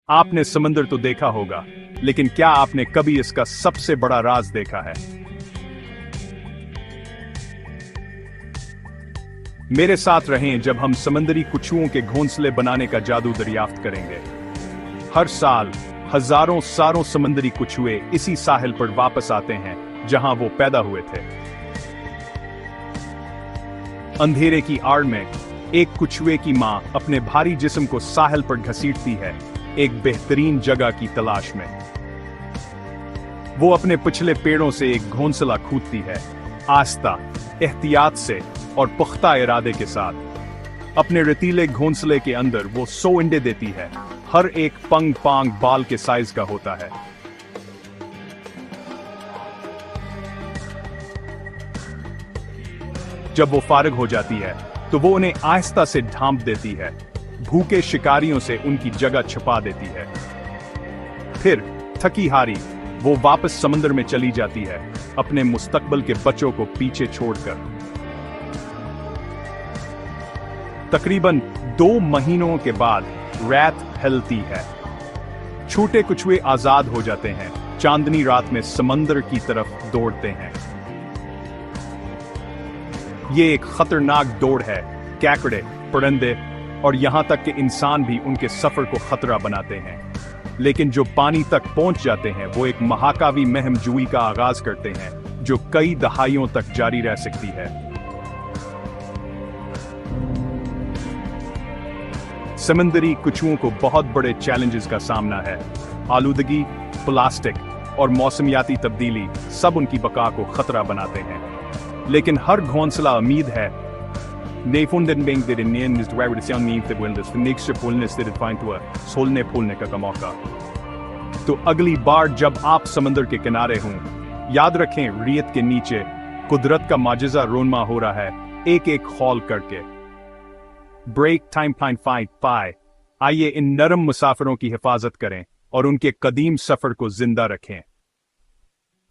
आपने समंदर तो देखा होगा, लेकिन क्या आपने कभी इसका सबसे बड़ा राज देखा है? मेरे साथ रहें जब हम समंदरी कछुओं के घोंसले बनाने का जादू दरियाफ्त करेंगे। हर साल हजारों सारों समंदरी कछुए इसी साहिल पर वापस आते हैं जहां वो पैदा हुए थे। अंधेरे की आड़ में एक कछुए की मां अपने भारी जिस्म को साहिल पर घसीटती है, एक बेहतरीन जगह की तलाश में। वो अपने पिछले पेड़ों से एक घोंसला खोदती है, आस्था, एहतियात से और पुख्ता इरादे के साथ। अपने रेतीले घोंसले के अंदर वो 100 अंडे देती है, हर एक पंग पांग बाल के साइज का होता है। जब वो फारिग हो जाती है तो वो उन्हें आहिस्ता से ढांप देती है, भूखे शिकारियों से उनकी जगह छिपा देती है। फिर थकी हारी वो वापस समंदर में चली जाती है, अपने मुस्तकबल के बच्चों को पीछे छोड़कर। तकरीबन 2 महीनों के बाद रात ढलती है। छोटे कछुए आजाद हो जाते हैं, चांदनी रात में समंदर की तरफ दौड़ते हैं। ये एक खतरनाक दौड़ है। केकड़े, परिंदे और यहां तक कि इंसान भी उनके सफर को खतरा बनाते हैं। लेकिन जो पानी तक पहुंच जाते हैं वो एक महाकावी महमजूई का आगाज करते हैं जो कई दहाइयों तक जारी रह सकती है। समंदरी कछुओं को बहुत बड़े चैलेंजेस का सामना है। आलूदगी, प्लास्टिक और मौसमियाती तब्दीली सब उनकी बका को खतरा बनाते हैं। लेकिन हर घोंसला उम्मीद है। फूलने का मौका। तो अगली बार जब आप समंदर के किनारे हों, याद रखें रियत के नीचे कुदरत का माजिज़ा रोनमा हो रहा है, एक एक खौल करके। ब्रेक टाइम फाइन फाइट पाए। आइए इन नरम मुसाफिरों की हिफाजत करें और उनके कदीम सफर को जिंदा रखें।